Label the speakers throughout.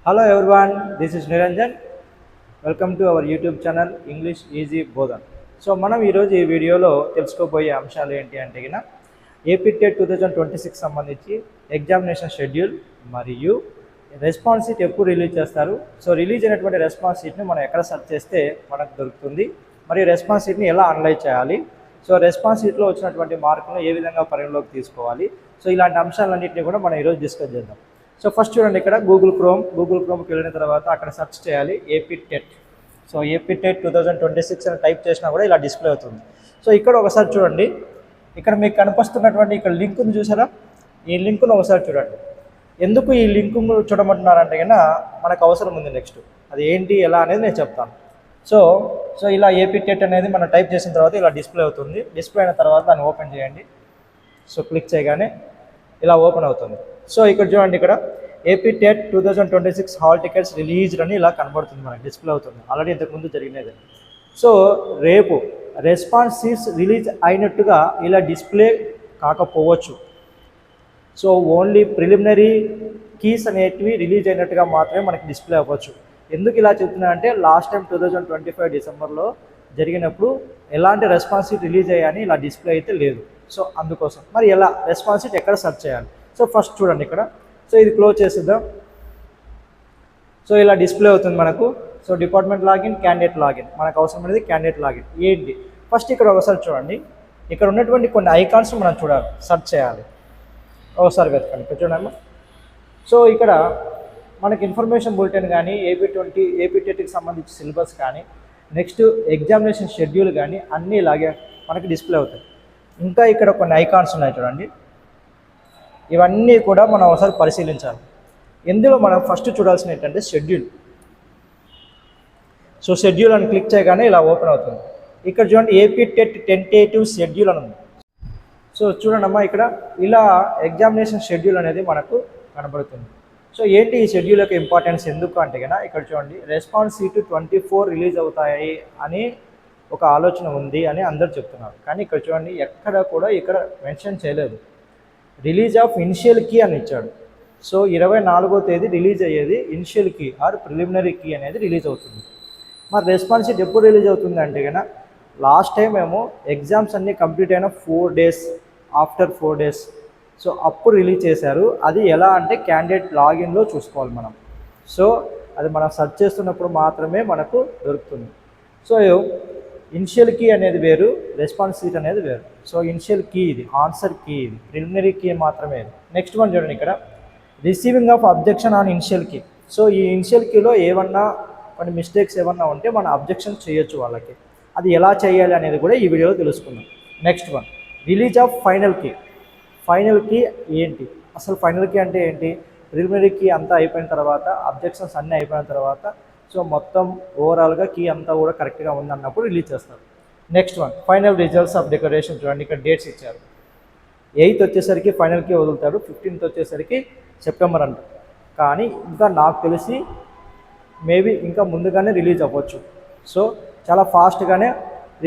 Speaker 1: Hello everyone, this is Niranjan. Welcome to our YouTube channel English easy Bodhan. So మనం ఈరోజు ఈ వీడియోలో తెలుసుకోబోయే అంశాలు ఏంటి అంటే కినా ఏపీ టెట్ 2026 సంబంధించి ఎగ్జామినేషన్ షెడ్యూల్ మరియు రెస్పాన్స్ షీట్ ఎప్పుడు రిలీజ్ చేస్తారు. సో రిలీజ్ అయినటువంటి రెస్పాన్స్ షీట్ని మనం ఎక్కడ సెర్చ్ చేస్తే మనకు దొరుకుతుంది, మరియు రెస్పాన్స్ షీట్ని ఎలా అనలైజ్ చేయాలి, సో రెస్పాన్స్ షీట్లో వచ్చినటువంటి మార్కులను ఏ విధంగా పరిగణలోకి తీసుకోవాలి. సో ఇలాంటి అంశాలన్నింటినీ కూడా మనం ఈరోజు డిస్కస్ చేద్దాం. సో ఫస్ట్ చూడండి, ఇక్కడ గూగుల్ క్రోమ్కి వెళ్ళిన తర్వాత అక్కడ సెర్చ్ చేయాలి AP TET. So AP TET 2026 అని టైప్ చేసినా కూడా ఇలా డిస్ప్లే అవుతుంది. సో ఇక్కడ ఒకసారి చూడండి, ఇక్కడ మీకు కనిపిస్తున్నటువంటి ఇక్కడ లింక్ను చూసారా, ఈ లింక్ను ఒకసారి చూడండి. ఎందుకు ఈ లింక్ చూడమంటున్నారంటే కన్నా మనకు అవసరం ఉంది. నెక్స్ట్ అది ఏంటి ఎలా అనేది నేను చెప్తాను. సో ఇలా ఏపీ టెట్ అనేది మనం టైప్ చేసిన తర్వాత ఇలా డిస్ప్లే అవుతుంది. డిస్ప్లే అయిన తర్వాత దాన్ని ఓపెన్ చేయండి. సో క్లిక్ చేయగానే ఇలా ఓపెన్ అవుతుంది. సో ఇక్కడ చూడండి, ఇక్కడ AP TET 2026 hall tickets released అని ఇలా కనబడుతుంది, మనకి డిస్ప్లే అవుతుంది. ఆల్రెడీ ఇంతకుముందు జరిగినది. సో రేపు రెస్పాన్స్ షీట్స్ రిలీజ్ అయినట్టుగా ఇలా డిస్ప్లే కాకపోవచ్చు. సో ఓన్లీ ప్రిలిమినరీ కీస్ అనేటివి రిలీజ్ అయినట్టుగా మాత్రమే మనకి డిస్ప్లే అవ్వచ్చు. ఎందుకు ఇలా చెప్తున్నా అంటే లాస్ట్ టైం 2025 డిసెంబర్లో జరిగినప్పుడు ఎలాంటి రెస్పాన్స్ షీట్ రిలీజ్ అయ్యాయని ఇలా డిస్ప్లే అయితే లేదు. సో అందుకోసం మరి ఎలా రెస్పాన్స్ షీట్ ఎక్కడ సెర్చ్ చేయాలి. సో ఫస్ట్ చూడండి ఇక్కడ, సో ఇది క్లోజ్ చేసిద్దాం. సో ఇలా డిస్ప్లే అవుతుంది మనకు. So department login, candidate login, మనకు అవసరం అనేది క్యాండిడేట్ లాగిన్ ఏంటి. ఫస్ట్ ఇక్కడ ఒకసారి చూడండి, ఇక్కడ ఉన్నటువంటి కొన్ని ఐకాన్స్ మనం చూడాలి, సెర్చ్ చేయాలి. ఒకసారి వెతకండి, ఇక్కడ చూడండి. సో ఇక్కడ మనకి ఇన్ఫర్మేషన్ బులెటిన్ కానీ ఏపీ టెట్కి సంబంధించి సిలబస్ కానీ నెక్స్ట్ ఎగ్జామినేషన్ షెడ్యూల్ కానీ అన్నీ ఇలాగే మనకి డిస్ప్లే అవుతాయి. ఇంకా ఇక్కడ కొన్ని ఐకాన్స్ ఉన్నాయి చూడండి, ఇవన్నీ కూడా మనం ఒకసారి పరిశీలించాలి. ఇందులో మనం ఫస్ట్ చూడాల్సిన ఏంటంటే షెడ్యూల్. సో షెడ్యూల్ అని క్లిక్ చేయగానే ఇలా ఓపెన్ అవుతుంది. ఇక్కడ చూడండి ఏపీ టెట్ టెంటేటివ్ షెడ్యూల్ అని ఉంది. సో చూడండి అమ్మా, ఇక్కడ ఇలా ఎగ్జామినేషన్ షెడ్యూల్ అనేది మనకు కనబడుతుంది. సో ఏంటి ఈ షెడ్యూల్ యొక్క ఇంపార్టెన్స్ ఎందుకు అంటే కన్నా ఇక్కడ చూడండి, రెస్పాన్స్ షీట్ 24 రిలీజ్ అవుతాయి అని ఒక ఆలోచన ఉంది అని అందరు చెప్తున్నారు. కానీ ఇక్కడ చూడండి ఎక్కడ కూడా ఇక్కడ మెన్షన్ చేయలేదు. రిలీజ్ ఆఫ్ ఇనిషియల్ కీ అని ఇచ్చాడు. సో 24వ తేదీ రిలీజ్ అయ్యేది initial key or preliminary key అనేది రిలీజ్ అవుతుంది. మరి రెస్పాన్స్ షీట్ ఎప్పుడు రిలీజ్ అవుతుంది అంటే కన్నా లాస్ట్ టైం ఏమో ఎగ్జామ్స్ అన్నీ కంప్లీట్ అయిన 4 days ఆఫ్టర్ 4 days సో అప్పుడు రిలీజ్ చేశారు. అది ఎలా అంటే క్యాండిడేట్ లాగిన్లో చూసుకోవాలి మనం. సో అది మనం సెర్చ్ చేస్తున్నప్పుడు మాత్రమే మనకు దొరుకుతుంది. సో ఇనిషియల్ కీ అనేది వేరు, రెస్పాన్స్ షీట్ అనేది వేరు. సో ఇనిషియల్ కీ ఇది, ఆన్సర్ కీ ఇది, ప్రిలిమినరీ కీ మాత్రమే ఇది. నెక్స్ట్ వన్ చూడండి, ఇక్కడ receiving of objection on initial key. So ఈ ఇనిషియల్ కీలో ఏమన్నా కొన్ని మిస్టేక్స్ ఏమన్నా ఉంటే మనం అబ్జెక్షన్ చేయొచ్చు వాళ్ళకి. అది ఎలా చేయాలి అనేది కూడా ఈ వీడియోలో తెలుసుకుందాం. Next one release of final key. Final key ఏంటి, అసలు ఫైనల్ కీ అంటే ఏంటి, ప్రిలిమినరీ కీ అంతా అయిపోయిన తర్వాత, అబ్జెక్షన్స్ అన్నీ అయిపోయిన తర్వాత, సో మొత్తం ఓవరాల్గా కీ అంతా కూడా కరెక్ట్గా ఉంది అన్నప్పుడు రిలీజ్ చేస్తారు. Next one final results of decoration. చూడండి ఇక్కడ డేట్స్ ఇచ్చారు. 8th వచ్చేసరికి ఫైనల్ కీ వదులుతాడు, 15th వచ్చేసరికి సెప్టెంబర్ అంటారు. కానీ ఇంకా నాకు తెలిసి మేబీ ఇంకా ముందుగానే రిలీజ్ అవ్వచ్చు. సో చాలా ఫాస్ట్గానే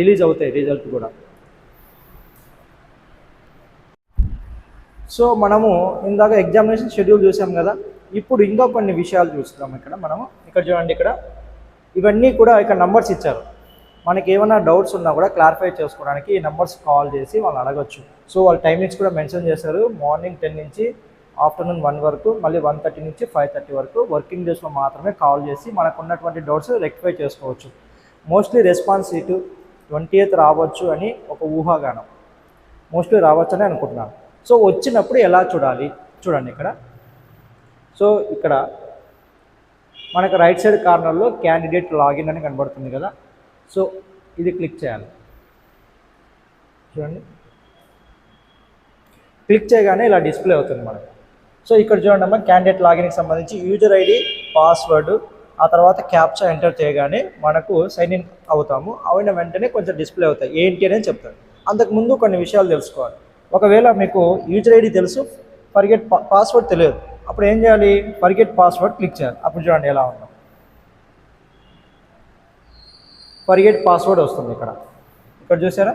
Speaker 1: రిలీజ్ అవుతాయి రిజల్ట్ కూడా. సో మనము ఇందాక ఎగ్జామినేషన్ షెడ్యూల్ చూసాం కదా, ఇప్పుడు ఇంకా కొన్ని విషయాలు చూస్తాం. ఇక్కడ చూడండి, ఇక్కడ ఇవన్నీ కూడా ఇక్కడ నంబర్స్ ఇచ్చారు. మనకి ఏమైనా డౌట్స్ ఉన్నా కూడా క్లారిఫై చేసుకోవడానికి ఈ నెంబర్స్ కాల్ చేసి వాళ్ళని అడగచ్చు. సో వాళ్ళ టైమింగ్స్ కూడా మెన్షన్ చేశారు. మార్నింగ్ 10 నుంచి ఆఫ్టర్నూన్ 1 వరకు, మళ్ళీ 1:30 నుంచి 5:30 వరకు వర్కింగ్ డేస్లో మాత్రమే కాల్ చేసి మనకు ఉన్నటువంటి డౌట్స్ రెక్టిఫై చేసుకోవచ్చు. మోస్ట్లీ రెస్పాన్స్ షీట్ 20th రావచ్చు అని ఒక ఊహాగానం, మోస్ట్లీ రావచ్చు అని అనుకుంటున్నాను. సో వచ్చినప్పుడు ఎలా చూడాలి చూడండి ఇక్కడ. సో ఇక్కడ మనకు రైట్ సైడ్ కార్నర్లో క్యాండిడేట్ లాగిన్ అని కనబడుతుంది కదా. సో ఇది క్లిక్ చేయాలి. చూడండి, క్లిక్ చేయగానే ఇలా డిస్ప్లే అవుతుంది మనకు. సో ఇక్కడ చూడండి అమ్మ, క్యాండిడేట్ లాగిన్కి సంబంధించి యూజర్ ఐడి, పాస్వర్డ్, ఆ తర్వాత క్యాప్చా ఎంటర్ చేయగానే మనకు సైన్ ఇన్ అవుతాము. అయిన వెంటనే కొంచెం డిస్ప్లే అవుతాయి ఏంటి అనేది చెప్తాను. అంతకుముందు కొన్ని విషయాలు తెలుసుకోవాలి. ఒకవేళ మీకు యూజర్ ఐడి తెలుసు, ఫర్గెట్ పాస్వర్డ్ తెలియదు, అప్పుడు ఏం చేయాలి, ఫర్గెట్ పాస్వర్డ్ క్లిక్ చేయాలి. అప్పుడు చూడండి ఎలా ఉందో, ఫర్గెట్ పాస్వర్డ్ వస్తుంది ఇక్కడ చూసారా.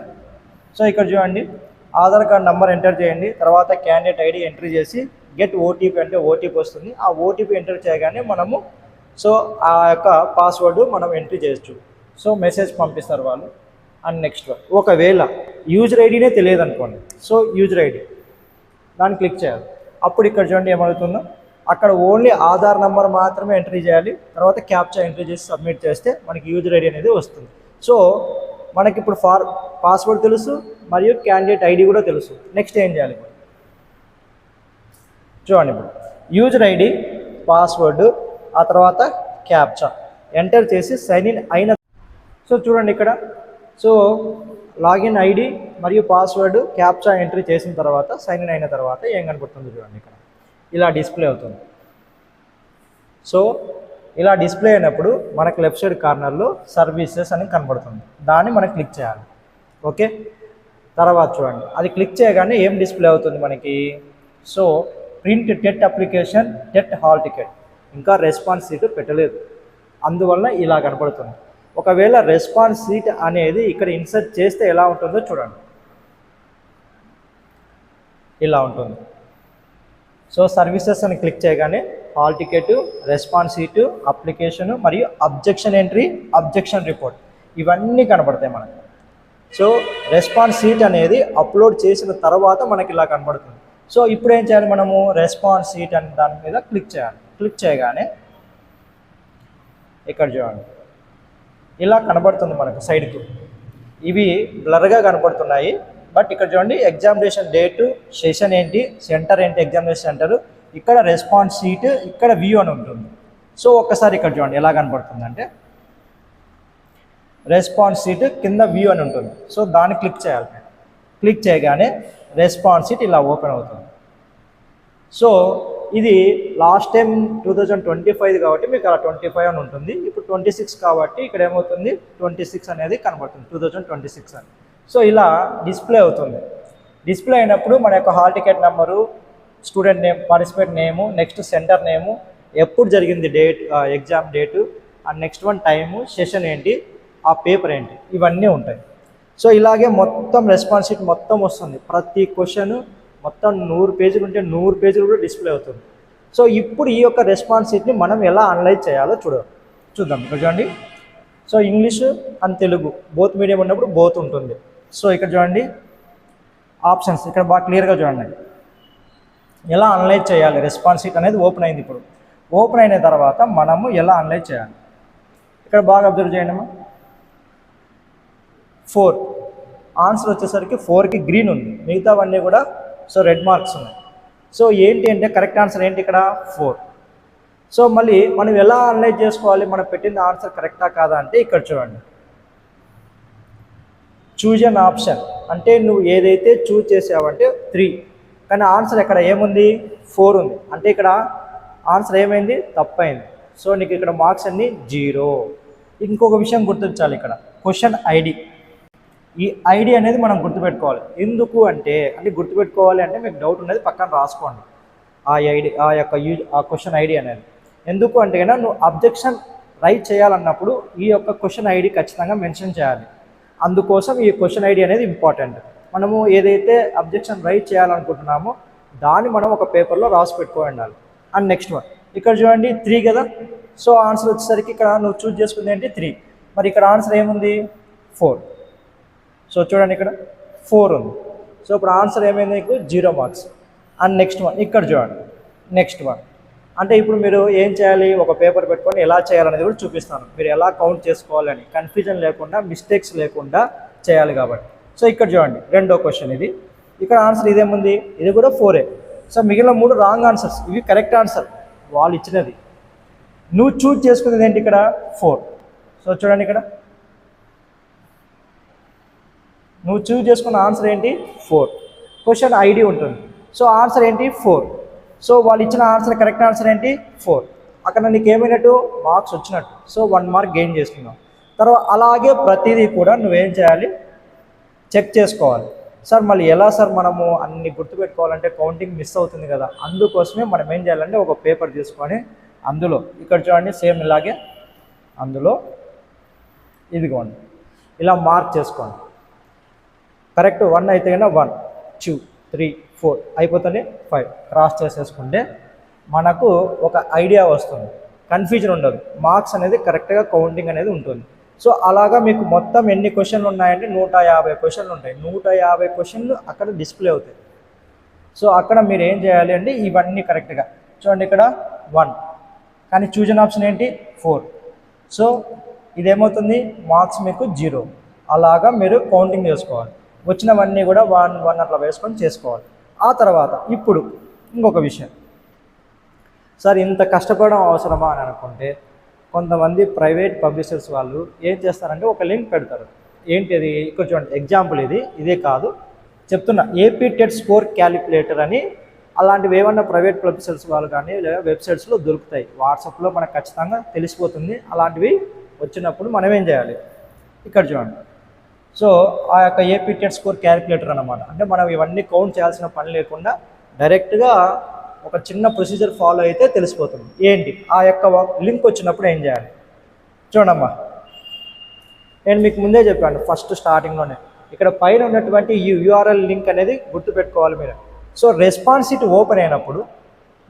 Speaker 1: సో ఇక్కడ చూడండి, ఆధార్ కార్డ్ నెంబర్ ఎంటర్ చేయండి, తర్వాత క్యాండిడేట్ ఐడి ఎంట్రీ చేసి గెట్ ఓటీపీ అంటే ఓటీపీ వస్తుంది. ఆ ఓటీపీ ఎంటర్ చేయగానే మనము సో ఆ యొక్క పాస్వర్డ్ మనం ఎంట్రీ చేయొచ్చు. సో మెసేజ్ పంపిస్తారు వాళ్ళు. అండ్ నెక్స్ట్ ఒకవేళ యూజర్ ఐడినే తెలియదు అనుకోండి, సో యూజర్ ఐడి దాన్ని క్లిక్ చేయాలి. అప్పుడు ఇక్కడ చూడండి ఏమవుతుందో, అక్కడ ఓన్లీ ఆధార్ నెంబర్ మాత్రమే ఎంట్రీ చేయాలి. తర్వాత క్యాప్చా ఎంట్రీ చేసి సబ్మిట్ చేస్తే మనకి యూజర్ ఐడి అనేది వస్తుంది. సో మనకి ఇప్పుడు పాస్వర్డ్ తెలుసు మరియు క్యాండిడేట్ ఐడి కూడా తెలుసు. నెక్స్ట్ ఏం చేయాలి చూడండి, ఇప్పుడు యూజర్ ఐడి, పాస్వర్డ్, ఆ తర్వాత క్యాప్చా ఎంటర్ చేసి సైన్ ఇన్ అయిన సో చూడండి ఇక్కడ సో లాగిన్ ఐడి మరియు పాస్వర్డ్ క్యాప్చా ఎంట్రీ చేసిన తర్వాత సైన్ ఇన్ అయిన తర్వాత ఏం కనపడుతుంది చూడండి, ఇక్కడ ఇలా డిస్ప్లే అవుతుంది. సో ఇలా డిస్ప్లే అయినప్పుడు మనకు లెఫ్ట్ సైడ్ కార్నర్లో సర్వీసెస్ అని కనబడుతుంది. దాన్ని మనం క్లిక్ చేయాలి. ఓకే, తర్వాత చూడండి అది క్లిక్ చేయగానే ఏం డిస్ప్లే అవుతుంది మనకి, so print TET application TET hall ticket, ఇంకా రెస్పాన్స్ సీట్ పెట్టలేదు, అందువల్ల ఇలా కనపడుతుంది. ఒకవేళ రెస్పాన్స్ సీట్ అనేది ఇక్కడ ఇన్సర్ట్ చేస్తే ఎలా ఉంటుందో చూడండి, ఇలా ఉంటుంది. సో సర్వీసెస్ అని క్లిక్ చేయగానే hall ticket, response seat, application మరియు అబ్జెక్షన్ ఎంట్రీ, అబ్జెక్షన్ రిపోర్ట్ ఇవన్నీ కనబడతాయి మనకు. సో రెస్పాన్స్ సీట్ అనేది అప్లోడ్ చేసిన తర్వాత మనకి ఇలా కనబడుతుంది. సో ఇప్పుడు ఏం చేయాలి, మనము రెస్పాన్స్ సీట్ అనే దాని మీద క్లిక్ చేయాలి. క్లిక్ చేయగానే ఇక్కడ చూడండి ఇలా కనబడుతుంది మనకు సైడ్కు. ఇవి బ్లర్గా కనబడుతున్నాయి, బట్ ఇక్కడ చూడండి ఎగ్జామినేషన్ డేటు, సెషన్ ఏంటి, సెంటర్ ఏంటి, ఎగ్జామినేషన్ సెంటర్, ఇక్కడ రెస్పాన్స్ సీట్, ఇక్కడ వ్యూ అని ఉంటుంది. సో ఒక్కసారి ఇక్కడ చూడండి ఎలా కనబడుతుంది అంటే రెస్పాన్స్ సీట్ కింద వ్యూ అని ఉంటుంది. సో దాన్ని క్లిక్ చేయాలి. క్లిక్ చేయగానే రెస్పాన్స్ సీట్ ఇలా ఓపెన్ అవుతుంది. సో ఇది లాస్ట్ టైం 2025 కాబట్టి మీకు అలా 25 అని ఉంటుంది. ఇప్పుడు 26 కాబట్టి ఇక్కడ ఏమవుతుంది 26 అనేది కనబడుతుంది, 2026 అని. సో ఇలా డిస్ప్లే అవుతుంది. డిస్ప్లే అయినప్పుడు మన యొక్క hall ticket number, student name, participate name, next centre name, ఎప్పుడు జరిగింది date, exam date, and next one time, session ఏంటి, ఆ పేపర్ ఏంటి, ఇవన్నీ ఉంటాయి. సో ఇలాగే మొత్తం రెస్పాన్స్ షీట్ మొత్తం వస్తుంది. ప్రతి క్వశ్చన్ మొత్తం 100 పేజీలు ఉంటే 100 పేజీలు కూడా డిస్ప్లే అవుతుంది. సో ఇప్పుడు ఈ యొక్క రెస్పాన్స్ షీట్ని మనం ఎలా అనలైజ్ చేయాలో చూద్దాం. ఇక్కడ చూడండి, so English and Telugu both medium ఉన్నప్పుడు బోత్ ఉంటుంది. సో ఇక్కడ చూడండి ఆప్షన్స్ ఇక్కడ బాగా క్లియర్గా చూడండి ఎలా అనలైజ్ చేయాలి. రెస్పాన్స్ షీట్ అనేది ఓపెన్ అయింది. ఇప్పుడు ఓపెన్ అయిన తర్వాత మనము ఎలా అనలైజ్ చేయాలి ఇక్కడ బాగా అబ్జర్వ్ చేయండి అమ్మా. 4 ఆన్సర్ వచ్చేసరికి 4కి గ్రీన్ ఉంది, మిగతావన్నీ కూడా సో రెడ్ మార్క్స్ ఉన్నాయి. సో ఏంటి అంటే కరెక్ట్ ఆన్సర్ ఏంటి ఇక్కడ 4. సో మళ్ళీ మనం ఎలా అనలైజ్ చేసుకోవాలి, మనం పెట్టిన ఆన్సర్ కరెక్టా కాదా అంటే ఇక్కడ చూడండి, చూజ్ అన్ ఆప్షన్ అంటే నువ్వు ఏదైతే చూజ్ చేసావంటే 3, కానీ ఆన్సర్ ఇక్కడ ఏముంది 4 ఉంది, అంటే ఇక్కడ ఆన్సర్ ఏమైంది తప్పైంది. సో నీకు ఇక్కడ మార్క్స్ అన్ని 0. ఇంకొక విషయం గుర్తించాలి, ఇక్కడ క్వశ్చన్ ఐడి, ఈ ఐడి అనేది మనం గుర్తుపెట్టుకోవాలి. ఎందుకు అంటే గుర్తుపెట్టుకోవాలి అంటే మీకు డౌట్ ఉన్నది పక్కన రాసుకోండి ఆ ఐడి, ఆ క్వశ్చన్ ఐడి అనేది. ఎందుకు అంటే కన్నా నువ్వు అబ్జెక్షన్ రైట్ చేయాలన్నప్పుడు ఈ యొక్క క్వశ్చన్ ఐడి ఖచ్చితంగా మెన్షన్ చేయాలి. అందుకోసం ఈ క్వశ్చన్ ఐడి అనేది ఇంపార్టెంట్. మనము ఏదైతే అబ్జెక్షన్ రైట్ చేయాలనుకుంటున్నామో దాన్ని మనం ఒక పేపర్లో రాసి పెట్టుకోవాలి ఉండాలి. అండ్ నెక్స్ట్ వన్ ఇక్కడ చూడండి 3 కదా. సో ఆన్సర్ వచ్చేసరికి ఇక్కడ నువ్వు చూజ్ చేసుకుంది ఏంటి 3, మరి ఇక్కడ ఆన్సర్ ఏముంది 4. సో చూడండి ఇక్కడ 4 ఉంది. సో ఇప్పుడు ఆన్సర్ ఏమైంది నీకు 0 మార్క్స్. అండ్ నెక్స్ట్ వన్ ఇక్కడ చూడండి, నెక్స్ట్ వన్ అంటే ఇప్పుడు మీరు ఏం చేయాలి, ఒక పేపర్ పెట్టుకొని ఎలా చేయాలనేది కూడా చూపిస్తాను. మీరు ఎలా కౌంట్ చేసుకోవాలని, కన్ఫ్యూజన్ లేకుండా, మిస్టేక్స్ లేకుండా చేయాలి కాబట్టి. సో ఇక్కడ చూడండి రెండో క్వశ్చన్ ఇది, ఇక్కడ ఆన్సర్ ఇదేముంది, ఇది కూడా 4. సో మిగిలిన 3 రాంగ్ ఆన్సర్స్, ఇవి కరెక్ట్ ఆన్సర్ వాళ్ళు ఇచ్చినది. నువ్వు చూజ్ చేసుకునేది ఏంటి ఇక్కడ 4. సో చూడండి ఇక్కడ నువ్వు చూజ్ చేసుకున్న ఆన్సర్ ఏంటి 4, క్వశ్చన్ ఐడి ఉంటుంది. సో ఆన్సర్ ఏంటి 4. సో వాళ్ళు ఇచ్చిన ఆన్సర్ కరెక్ట్ ఆన్సర్ ఏంటి 4. అక్కడ నీకు ఏమైనట్టు మార్క్స్ వచ్చినట్టు. సో 1 మార్క్ గెయిన్ చేసుకున్నావు. తర్వాత అలాగే ప్రతిదీ కూడా నువ్వేం చేయాలి, చెక్ చేసుకోవాలి. సార్ మళ్ళీ ఎలా సార్ మనము అన్ని గుర్తుపెట్టుకోవాలంటే కౌంటింగ్ మిస్ అవుతుంది కదా, అందుకోసమే మనం ఏం చేయాలంటే ఒక పేపర్ తీసుకొని అందులో ఇక్కడ చూడండి సేమ్ ఇలాగే అందులో ఇదిగోండి ఇలా మార్క్ చేసుకోండి. కరెక్ట్ 1 అయితే కన్నా 1, 2, 3, 4 అయిపోతుంది 5 క్రాస్ చేసేసుకుంటే మనకు ఒక ఐడియా వస్తుంది, కన్ఫ్యూజన్ ఉండదు, మార్క్స్ అనేది కరెక్ట్గా కౌంటింగ్ అనేది ఉంటుంది. సో అలాగా మీకు మొత్తం ఎన్ని క్వశ్చన్లు ఉన్నాయంటే 150 క్వశ్చన్లు ఉంటాయి. 150 క్వశ్చన్లు అక్కడ డిస్ప్లే అవుతాయి. సో అక్కడ మీరు ఏం చేయాలి అంటే ఇవన్నీ కరెక్ట్గా చూడండి. ఇక్కడ 1 కానీ చూజన్ ఆప్షన్ ఏంటి 4. సో ఇదేమవుతుంది మార్క్స్ మీకు 0. అలాగా మీరు కౌంటింగ్ చేసుకోవాలి. వచ్చినవన్నీ కూడా 1 1 అట్లా వేసుకొని చేసుకోవాలి. ఆ తర్వాత ఇప్పుడు ఇంకొక విషయం, సార్ ఇంత కష్టపడడం అవసరమా అని అనుకుంటే కొంతమంది ప్రైవేట్ పబ్లిషర్స్ వాళ్ళు ఏం చేస్తారంటే ఒక లింక్ పెడతారు. ఏంటిది ఇక్కడ చూడండి, ఎగ్జాంపుల్ ఇదే కాదు చెప్తున్నా, ఏపీ టెట్ స్కోర్ క్యాలిక్యులేటర్ అని అలాంటివి ఏమన్నా ప్రైవేట్ పబ్లిషర్స్ వాళ్ళు కానీ లేదా వెబ్సైట్స్లో దొరుకుతాయి. వాట్సాప్లో మనకు ఖచ్చితంగా తెలిసిపోతుంది. అలాంటివి వచ్చినప్పుడు మనం ఏం చేయాలి, ఇక్కడ చూడండి. సో ఆ యొక్క ఏపీ టెట్ స్కోర్ క్యాలిక్యులేటర్ అన్నమాట. అంటే మనం ఇవన్నీ కౌంట్ చేయాల్సిన పని లేకుండా డైరెక్ట్గా ఒక చిన్న ప్రొసీజర్ ఫాలో అయితే తెలిసిపోతుంది. ఏంటి ఆ యొక్క లింక్ వచ్చినప్పుడు ఏం చేయాలి చూడమ్మా. నేను మీకు ముందే చెప్పాను ఫస్ట్ స్టార్టింగ్లోనే, ఇక్కడ పైన ఉన్నటువంటి ఈ యూఆర్ఎల్ లింక్ అనేది గుర్తుపెట్టుకోవాలి మీరు. సో రెస్పాన్స్ షీట్ ఓపెన్ అయినప్పుడు,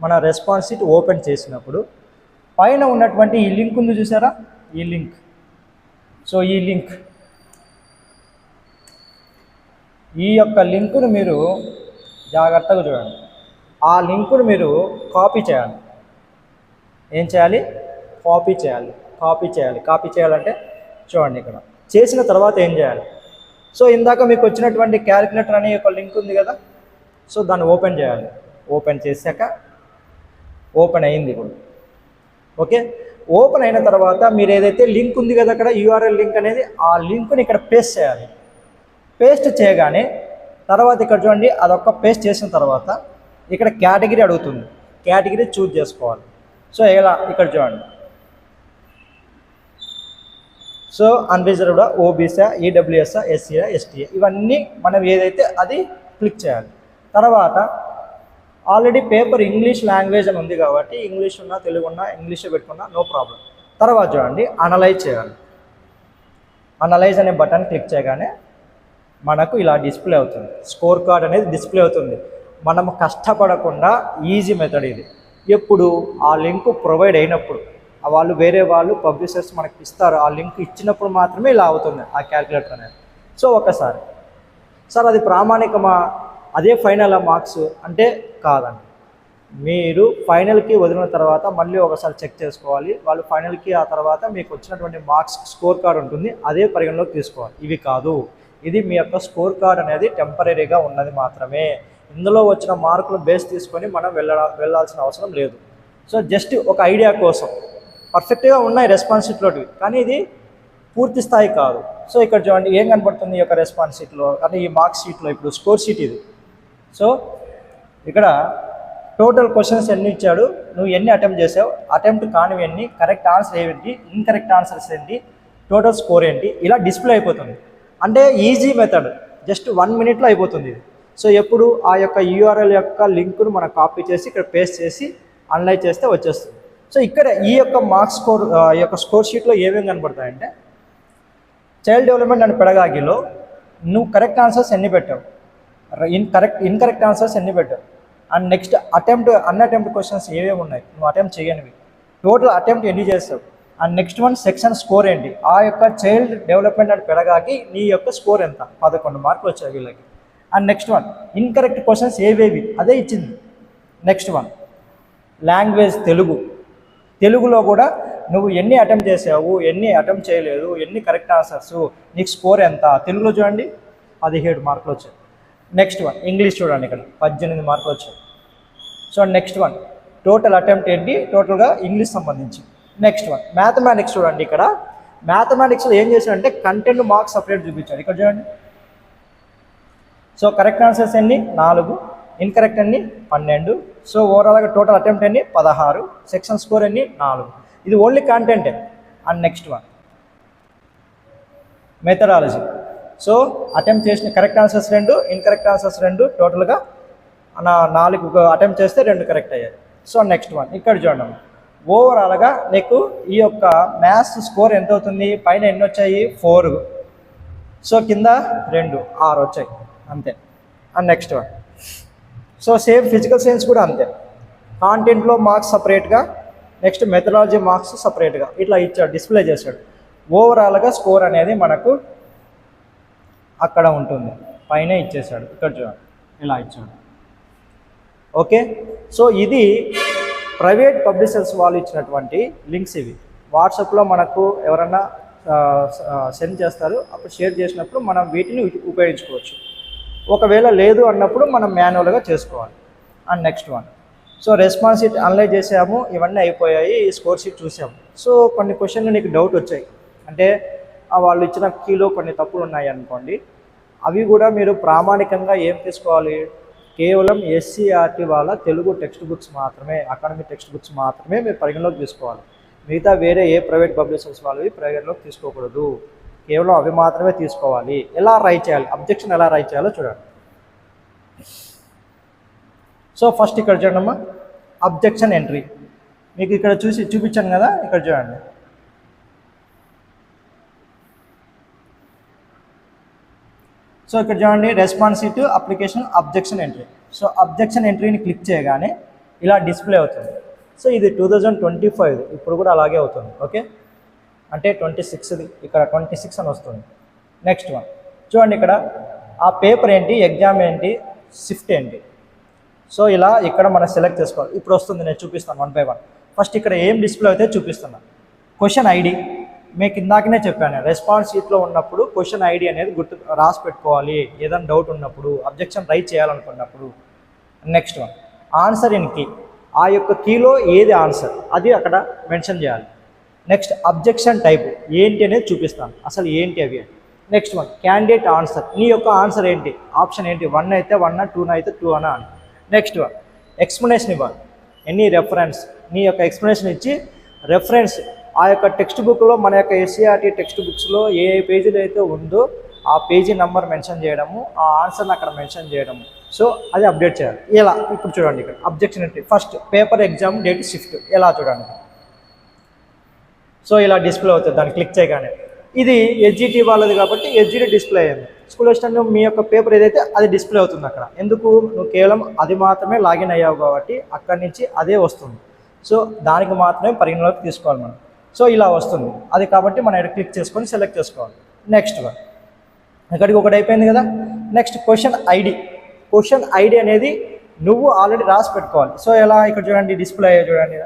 Speaker 1: మన రెస్పాన్స్ షీట్ ఓపెన్ చేసినప్పుడు పైన ఉన్నటువంటి ఈ లింక్ ఉంది చూసారా, ఈ లింక్. సో ఈ యొక్క లింకును మీరు జాగ్రత్తగా చూడండి. ఆ లింకును మీరు కాపీ చేయాలి. ఏం చేయాలి, కాపీ చేయాలంటే చూడండి, ఇక్కడ చేసిన తర్వాత ఏం చేయాలి. సో ఇందాక మీకు వచ్చినటువంటి క్యాలిక్యులేటర్ అనే ఒక లింక్ ఉంది కదా, సో దాన్ని ఓపెన్ చేయాలి. ఓపెన్ చేశాక ఓపెన్ అయింది ఇప్పుడు. ఓకే, ఓపెన్ అయిన తర్వాత మీరు ఏదైతే లింక్ ఉంది కదా అక్కడ యూఆర్ఎల్ లింక్ అనేది, ఆ లింక్ని ఇక్కడ పేస్ట్ చేయాలి. పేస్ట్ చేయగానే తర్వాత ఇక్కడ చూడండి, అదొక్క పేస్ట్ చేసిన తర్వాత ఇక్కడ కేటగిరీ అడుగుతుంది, కేటగిరీ చూజ్ చేసుకోవాలి. సో ఎలా ఇక్కడ చూడండి, సో అన్రిజర్వ్డా, ఓబీసా, ఈడబ్ల్యూఎస్ఆ, ఎస్సీఆ, ఎస్టీఏ, ఇవన్నీ మనం ఏదైతే అది క్లిక్ చేయాలి. తర్వాత ఆల్రెడీ పేపర్ ఇంగ్లీష్ లాంగ్వేజ్ అని ఉంది కాబట్టి ఇంగ్లీష్ ఉన్నా తెలుగు ఉన్నా ఇంగ్లీషే పెట్టుకున్నా నో ప్రాబ్లం. తర్వాత చూడండి అనలైజ్ చేయాలి. అనలైజ్ అనే బటన్ క్లిక్ చేయగానే మనకు ఇలా డిస్ప్లే అవుతుంది, స్కోర్ కార్డ్ అనేది డిస్ప్లే అవుతుంది. మనము కష్టపడకుండా ఈజీ మెథడ్ ఇది. ఎప్పుడు ఆ లింక్ ప్రొవైడ్ అయినప్పుడు, వాళ్ళు వేరే వాళ్ళు పబ్లిషర్స్ మనకి ఇస్తారు, ఆ లింక్ ఇచ్చినప్పుడు మాత్రమే ఇలా అవుతుంది ఆ క్యాల్కులేటర్ అనేది. సో ఒకసారి సార్ అది ప్రామాణికమా, అదే ఫైనల్ మార్క్స్ అంటే కాదండి. మీరు ఫైనల్కి వదిలిన తర్వాత మళ్ళీ ఒకసారి చెక్ చేసుకోవాలి. వాళ్ళు ఫైనల్కి ఆ తర్వాత మీకు వచ్చినటువంటి మార్క్స్ స్కోర్ కార్డ్ ఉంటుంది, అదే పరిగణలోకి తీసుకోవాలి. ఇవి కాదు, ఇది మీ యొక్క స్కోర్ కార్డ్ అనేది టెంపరీగా ఉన్నది మాత్రమే. ఇందులో వచ్చిన మార్కులు బేస్ తీసుకొని మనం వెళ్ళాల్సిన అవసరం లేదు. సో జస్ట్ ఒక ఐడియా కోసం పర్ఫెక్ట్గా ఉన్నాయి రెస్పాన్స్ షీట్లోటివి, కానీ ఇది పూర్తి స్థాయి కాదు. సో ఇక్కడ చూడండి ఏం కనపడుతుంది ఈ యొక్క రెస్పాన్స్ షీట్లో, అంటే ఈ మార్క్స్ షీట్లో ఇప్పుడు స్కోర్ షీట్ ఇది. సో ఇక్కడ టోటల్ క్వశ్చన్స్ ఎన్ని ఇచ్చాడు, నువ్వు ఎన్ని అటెంప్ట్ చేసావు, అటెంప్ట్ కానివి ఎన్ని, కరెక్ట్ ఆన్సర్ ఏంటి, ఇన్కరెక్ట్ ఆన్సర్స్ ఏంటి, టోటల్ స్కోర్ ఏంటి, ఇలా డిస్ప్లే అయిపోతుంది. అంటే ఈజీ మెథడ్, జస్ట్ 1 minute అయిపోతుంది ఇది. సో ఎప్పుడు ఆ యొక్క యూఆర్ఎల్ యొక్క లింక్ను మనం కాపీ చేసి ఇక్కడ పేస్ట్ చేసి అనలైజ్ చేస్తే వచ్చేస్తుంది. సో ఇక్కడ ఈ యొక్క మార్క్స్ స్కోర్, ఈ యొక్క స్కోర్ షీట్లో ఏమేమి కనబడతాయంటే చైల్డ్ డెవలప్మెంట్ అండ్ పెడగాగిలో నువ్వు కరెక్ట్ ఆన్సర్స్ ఎన్ని పెట్టావు, ఇన్కరెక్ట్ ఆన్సర్స్ ఎన్ని పెట్టావు, అండ్ నెక్స్ట్ అన్అటెంప్ట్ క్వశ్చన్స్ ఏమేమి ఉన్నాయి నువ్వు అటెంప్ట్ చేయనివి, టోటల్ అటెంప్ట్ ఎన్ని చేస్తావు, and next one section score ఏంటి, ఆ యొక్క చైల్డ్ డెవలప్మెంట్ అండ్ పెడగాకి నీ యొక్క స్కోర్ ఎంత, 11 మార్కులు వచ్చాయి వీళ్ళకి. And next one incorrect questions ఏవేవి అదే ఇచ్చింది. నెక్స్ట్ వన్ లాంగ్వేజ్ తెలుగులో కూడా నువ్వు ఎన్ని అటెంప్ట్ చేసావు, ఎన్ని అటెంప్ట్ చేయలేదు, ఎన్ని కరెక్ట్ ఆన్సర్స్, నీకు స్కోర్ ఎంత, తెలుగులో చూడండి 17 మార్కులు వచ్చాయి. నెక్స్ట్ వన్ ఇంగ్లీష్ చూడండి, ఇక్కడ 18 మార్కులు వచ్చాయి. So next one total attempt ఏంటి, టోటల్గా ఇంగ్లీష్ సంబంధించి. నెక్స్ట్ వన్ మ్యాథమెటిక్స్ చూడండి, ఇక్కడ మ్యాథమెటిక్స్లో ఏం చేశాడంటే కంటెంట్ మార్క్స్ సపరేట్ చూపించాడు. ఇక్కడ చూడండి, సో కరెక్ట్ ఆన్సర్స్ ఎన్ని 4, ఇన్కరెక్ట్ ఎన్ని 12. సో ఓవరాల్గా టోటల్ అటెంప్ట్ ఎన్ని 16, సెక్షన్ స్కోర్ ఎన్ని 4. ఇది ఓన్లీ కంటెంటే. And next one methodology. So attempt చేసిన కరెక్ట్ ఆన్సర్స్ 2, ఇన్కరెక్ట్ ఆన్సర్స్ 2, టోటల్గా 4 అటెంప్ట్ చేస్తే 2 కరెక్ట్ అయ్యాయి. సో నెక్స్ట్ వన్ ఇక్కడ చూడండి, ఓవరాల్గా నీకు ఈ యొక్క మ్యాథ్స్ స్కోర్ ఎంత అవుతుంది, పైన ఎన్ని వచ్చాయి 4, సో కింద 2, 6 వచ్చాయి అంతే. And next one so same physical science కూడా అంతే, కాంటెంట్లో మార్క్స్ సపరేట్గా, నెక్స్ట్ మెథడాలజీ మార్క్స్ సపరేట్గా ఇట్లా ఇచ్చాడు, డిస్ప్లే చేశాడు. ఓవరాల్గా స్కోర్ అనేది మనకు అక్కడ ఉంటుంది, పైన ఇచ్చేసాడు. ఇక్కడ చూడండి ఇలా ఇచ్చాడు. ఓకే, సో ఇది ప్రైవేట్ పబ్లిషర్స్ వాళ్ళు ఇచ్చినటువంటి లింక్స్ ఇవి. వాట్సాప్లో మనకు ఎవరన్నా సెండ్ చేస్తారు, అప్పుడు షేర్ చేసినప్పుడు మనం వీటిని ఉపయోగించుకోవచ్చు. ఒకవేళ లేదు అన్నప్పుడు మనం మాన్యువల్గా చేసుకోవాలి. And next one, so response sheet analyse చేసాము, ఇవన్నీ అయిపోయాయి, స్కోర్ షీట్ చూసాము. సో కొన్ని క్వశ్చన్లు నీకు డౌట్ వచ్చాయి, అంటే వాళ్ళు ఇచ్చిన కీలో కొన్ని తప్పులు ఉన్నాయి అనుకోండి, అవి కూడా మీరు ప్రామాణికంగా ఏం తీసుకోవాలి, కేవలం ఎస్సీఆర్టీ వాళ్ళ తెలుగు టెక్స్ట్ బుక్స్ మాత్రమే, అకాడమిక్ టెక్స్ట్ బుక్స్ మాత్రమే మీరు పరిగణలోకి తీసుకోవాలి. మిగతా వేరే ఏ ప్రైవేట్ పబ్లిషర్స్ వాళ్ళవి పరిగణలోకి తీసుకోకూడదు, కేవలం అవి మాత్రమే తీసుకోవాలి. ఎలా రైట్ చేయాలి, అబ్జెక్షన్ ఎలా రైట్ చేయాలో చూడండి. సో ఫస్ట్ ఇక్కడ చూడమ్మా, అబ్జెక్షన్ ఎంట్రీ మీకు ఇక్కడ చూపించాను కదా, ఇక్కడ చూడండి. సో ఇక్కడ చూడండి, response sheet, application, objection entry. So objection ఎంట్రీని క్లిక్ చేయగానే ఇలా డిస్ప్లే అవుతుంది. సో ఇది 2025, ఇప్పుడు కూడా అలాగే అవుతుంది. ఓకే, అంటే 26ది, ఇక్కడ 26 అని వస్తుంది. నెక్స్ట్ వన్ చూడండి, ఇక్కడ ఆ పేపర్ ఏంటి, ఎగ్జామ్ ఏంటి, షిఫ్ట్ ఏంటి. సో ఇలా ఇక్కడ మనం సెలెక్ట్ చేసుకోవాలి. ఇప్పుడు వస్తుంది, నేను చూపిస్తాను 1 by 1. ఫస్ట్ ఇక్కడ ఏం డిస్ప్లే అయితే చూపిస్తున్నాను. క్వశ్చన్ ఐడి మీకు ఇందాకనే చెప్పాను, రెస్పాన్స్ షీట్లో ఉన్నప్పుడు క్వశ్చన్ ఐడి అనేది రాసి పెట్టుకోవాలి, ఏదైనా డౌట్ ఉన్నప్పుడు, అబ్జెక్షన్ రైట్ చేయాలనుకున్నప్పుడు. Next one, answer in key, ఆ యొక్క కీలో ఏది ఆన్సర్ అది అక్కడ మెన్షన్ చేయాలి. నెక్స్ట్ అబ్జెక్షన్ టైప్ ఏంటి అనేది చూపిస్తాను, అసలు ఏంటి అవి. నెక్స్ట్ వన్, క్యాండిడేట్ ఆన్సర్, నీ యొక్క ఆన్సర్ ఏంటి, ఆప్షన్ ఏంటి, 1 అయితే 1, 2 అయితే 2 అని. నెక్స్ట్ వన్, ఎక్స్ప్లెనేషన్ ఇవ్వాలి, ఎనీ రెఫరెన్స్, నీ యొక్క ఎక్స్ప్లెనేషన్ ఇచ్చి రెఫరెన్స్ ఆ యొక్క టెక్స్ట్ బుక్లో, మన యొక్క ఎస్సీఆర్టీ టెక్స్ట్ బుక్స్లో ఏ పేజీలో అయితే ఉందో ఆ పేజీ నెంబర్ మెన్షన్ చేయడము, ఆ ఆన్సర్ని అక్కడ మెన్షన్ చేయడము. సో అది అప్డేట్ చేయాలి. ఎలా, ఇప్పుడు చూడండి, ఇక్కడ objection entry first paper exam date shift, ఎలా చూడండి. సో ఇలా డిస్ప్లే అవుతుంది, దాన్ని క్లిక్ చేయగానే. ఇది హెచ్జిటి వాళ్ళది కాబట్టి హెచ్జిటి డిస్ప్లే అయ్యింది. స్కూల్ అసిస్టెంట్ మీ యొక్క పేపర్ ఏదైతే అది డిస్ప్లే అవుతుంది అక్కడ. ఎందుకు, నువ్వు కేవలం అది మాత్రమే లాగిన్ అయ్యావు కాబట్టి అక్కడి నుంచి అదే వస్తుంది. సో దానికి మాత్రమే పరిగణలోకి తీసుకోవాలి మనం. సో ఇలా వస్తుంది అది, కాబట్టి మనం ఇక్కడ క్లిక్ చేసుకొని సెలెక్ట్ చేసుకోవాలి. నెక్స్ట్ వన్, ఇక్కడికి ఒకటి అయిపోయింది కదా. Next question ID, question ID అనేది నువ్వు ఆల్రెడీ రాసి పెట్టుకోవాలి. సో ఎలా, ఇక్కడ చూడండి డిస్ప్లే అయ్యే చూడండి.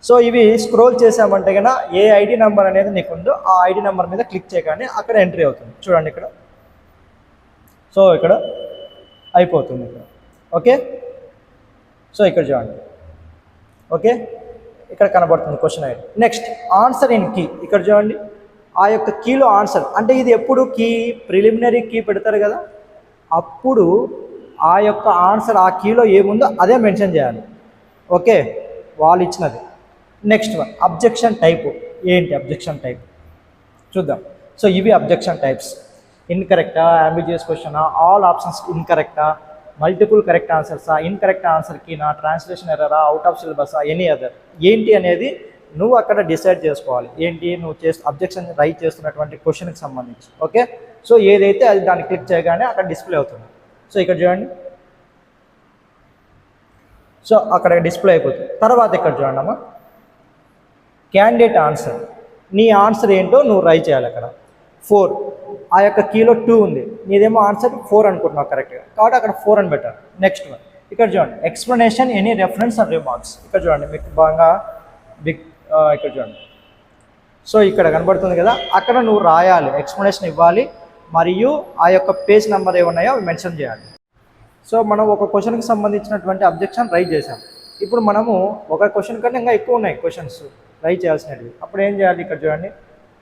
Speaker 1: సో ఇవి స్క్రోల్ చేసామంటే కన్నా ఏ ఐడి నెంబర్ అనేది నీకు ఉందో ఆ ఐడి నెంబర్ మీద క్లిక్ చేయగానే అక్కడ ఎంట్రీ అవుతుంది. చూడండి ఇక్కడ, సో ఇక్కడ అయిపోతుంది ఇక్కడ. ఓకే, సో ఇక్కడ చూడండి. ఓకే, ఇక్కడ కనబడుతుంది question ID. Next answer in key, ఇక్కడ చూడండి ఆ యొక్క కీలో ఆన్సర్, అంటే ఇది ఎప్పుడు కీ, ప్రిలిమినరీ కీ పెడతారు కదా, అప్పుడు ఆ యొక్క ఆన్సర్ ఆ కీలో ఏముందో అదే మెన్షన్ చేయాలి. ఓకే, వాళ్ళు ఇచ్చినది. నెక్స్ట్ వన్, అబ్జెక్షన్ టైపు ఏంటి, అబ్జెక్షన్ టైప్ చూద్దాం. సో ఇవి అబ్జెక్షన్ టైప్స్, ఇన్కరెక్టా, అంబిజియస్ క్వశ్చనా, ఆల్ ఆప్షన్స్ ఇన్కరెక్టా, మల్టిపుల్ కరెక్ట్ ఆన్సర్సా, ఇన్కరెక్ట్ ఆన్సర్కినా, ట్రాన్స్లేషన్ ఎర్రరా, అవుట్ ఆఫ్ సిలబసా, ఎనీ అదర్ ఏంటి అనేది నువ్వు అక్కడ డిసైడ్ చేసుకోవాలి. ఏంటి నువ్వు అబ్జెక్షన్ రైట్ చేస్తున్నటువంటి క్వశ్చన్కి సంబంధించి. ఓకే, సో ఏదైతే అది దాన్ని క్లిక్ చేయగానే అక్కడ డిస్ప్లే అవుతుంది. సో ఇక్కడ చూడండి, సో అక్కడ డిస్ప్లే అయిపోతుంది. తర్వాత ఇక్కడ చూడండి అమ్మా, క్యాండిడేట్ ఆన్సర్, నీ ఆన్సర్ ఏంటో నువ్వు రైట్ చేయాలి అక్కడ. 4, ఆ యొక్క కీలో 2 ఉంది, నీదేమో ఆన్సర్ 4 అనుకుంటున్నావు కరెక్ట్గా, కాబట్టి అక్కడ 4 అని పెట్టారు. నెక్స్ట్ వన్, ఇక్కడ చూడండి explanation any reference and remarks, ఇక్కడ చూడండి మీకు బాగా ఇక్కడ చూడండి. సో ఇక్కడ కనబడుతుంది కదా, అక్కడ నువ్వు రాయాలి, ఎక్స్ప్లెనేషన్ ఇవ్వాలి, మరియు ఆ యొక్క పేజ్ నెంబర్ ఏమున్నాయో అవి మెన్షన్ చేయాలి. సో మనం ఒక క్వశ్చన్కి సంబంధించినటువంటి అబ్జెక్షన్ రైట్ చేసాం. ఇప్పుడు మనము ఒక క్వశ్చన్ కన్నా ఇంకా ఎక్కువ ఉన్నాయి క్వశ్చన్స్ రైట్ చేయాల్సినవి. అప్పుడు ఏం చేయాలి, ఇక్కడ చూడండి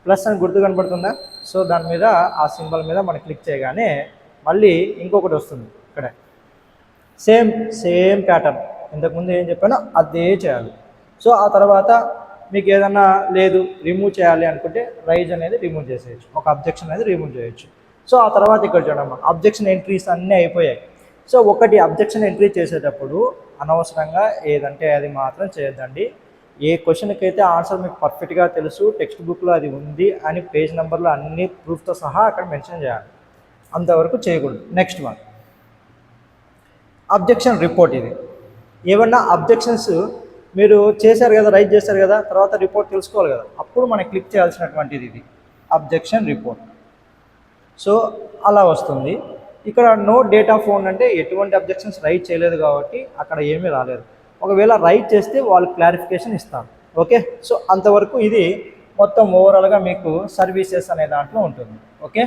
Speaker 1: ప్లస్ అని గుర్తు కనబడుతుందా. సో దాని మీద ఆ సింబల్ మీద మనం క్లిక్ చేయగానే మళ్ళీ ఇంకొకటి వస్తుంది. ఇక్కడ సేమ్ ప్యాటర్న్, ఇంతకుముందు ఏం చెప్పానో అదే చేయాలి. సో ఆ తర్వాత మీకు ఏదన్నా లేదు రిమూవ్ చేయాలి అనుకుంటే రైజ్ అనేది రిమూవ్ చేసేయచ్చు, ఒక అబ్జెక్షన్ అనేది రిమూవ్ చేయొచ్చు. సో ఆ తర్వాత ఇక్కడ చూడమ్మా అబ్జెక్షన్ ఎంట్రీస్ అన్నీ అయిపోయాయి. సో ఒకటి అబ్జెక్షన్ ఎంట్రీ చేసేటప్పుడు అనవసరంగా ఏదంటే అది మాత్రం చేయొద్దండి. ఏ క్వశ్చన్కి అయితే ఆన్సర్ మీకు పర్ఫెక్ట్గా తెలుసు, టెక్స్ట్ బుక్లో అది ఉంది అని పేజ్ నెంబర్లో అన్ని ప్రూఫ్తో సహా అక్కడ మెన్షన్ చేయాలి, అంతవరకు చేయకూడదు. నెక్స్ట్ వన్, అబ్జెక్షన్ రిపోర్ట్ ఇది. ఏమన్నా అబ్జెక్షన్స్ మీరు చేశారు కదా, రైట్ చేశారు కదా, తర్వాత రిపోర్ట్ తెలుసుకోవాలి కదా, అప్పుడు మనం క్లిక్ చేయాల్సినటువంటిది ఇది అబ్జెక్షన్ రిపోర్ట్. సో అలా వస్తుంది. ఇక్కడ నో డేటా ఫోన్ అంటే ఎటువంటి అబ్జెక్షన్స్ రైట్ చేయలేదు కాబట్టి అక్కడ ఏమీ రాలేదు. ఒకవేళ రైట్ చేస్తే వాళ్ళు క్లారిఫికేషన్ ఇస్తారు. ఓకే, సో అంతవరకు ఇది మొత్తం ఓవరాల్గా మీకు సర్వీసెస్ అనే దాంట్లో ఉంటుంది. ఓకే,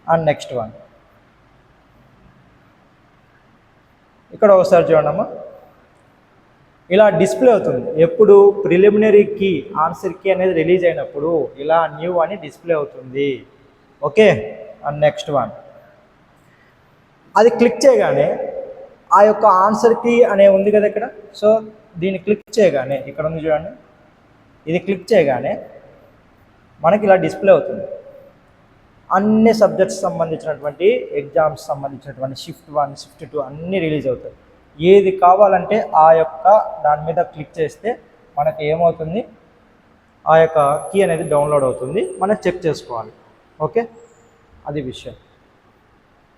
Speaker 1: అండ్ నెక్స్ట్ వన్ ఇక్కడ ఒకసారి చూడమ్మా, ఇలా డిస్ప్లే అవుతుంది. ఎప్పుడు ప్రిలిమినరీ కీ ఆన్సర్ కీ అనేది రిలీజ్ అయినప్పుడు ఇలా న్యూ అని డిస్ప్లే అవుతుంది. ఓకే, అండ్ నెక్స్ట్ వన్ అది క్లిక్ చేయగానే ఆ యొక్క ఆన్సర్ కీ అనే ఉంది కదా ఇక్కడ, సో దీన్ని క్లిక్ చేయగానే ఇక్కడ ఉంది చూడండి, ఇది క్లిక్ చేయగానే మనకి ఇలా డిస్ప్లే అవుతుంది. అన్ని సబ్జెక్ట్స్ సంబంధించినటువంటి ఎగ్జామ్స్ సంబంధించినటువంటి షిఫ్ట్ 1 షిఫ్ట్ 2 అన్నీ రిలీజ్ అవుతాయి. ఏది కావాలంటే ఆ యొక్క దాని మీద క్లిక్ చేస్తే మనకి ఏమవుతుంది, ఆ యొక్క కీ అనేది డౌన్లోడ్ అవుతుంది, మనం చెక్ చేసుకోవాలి. ఓకే, అది విషయం.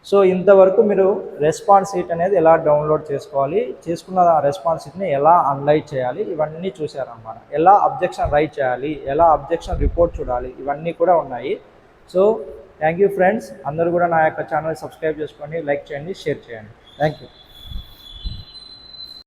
Speaker 1: సో ఇంతవరకు మీరు రెస్పాన్స్ షీట్ అనేది ఎలా డౌన్లోడ్ చేసుకోవాలి, చేసుకున్న ఆ రెస్పాన్స్ షీట్ని ఎలా అనలైజ్ చేయాలి, ఇవన్నీ చూసారన్నమాట. ఎలా అబ్జెక్షన్ రైట్ చేయాలి, ఎలా అబ్జెక్షన్ రిపోర్ట్ చూడాలి, ఇవన్నీ కూడా ఉన్నాయి. సో థ్యాంక్ యూ ఫ్రెండ్స్, అందరూ కూడా నా యొక్క ఛానల్ సబ్స్క్రైబ్ చేసుకోండి, లైక్ చేయండి, షేర్ చేయండి. Thank you.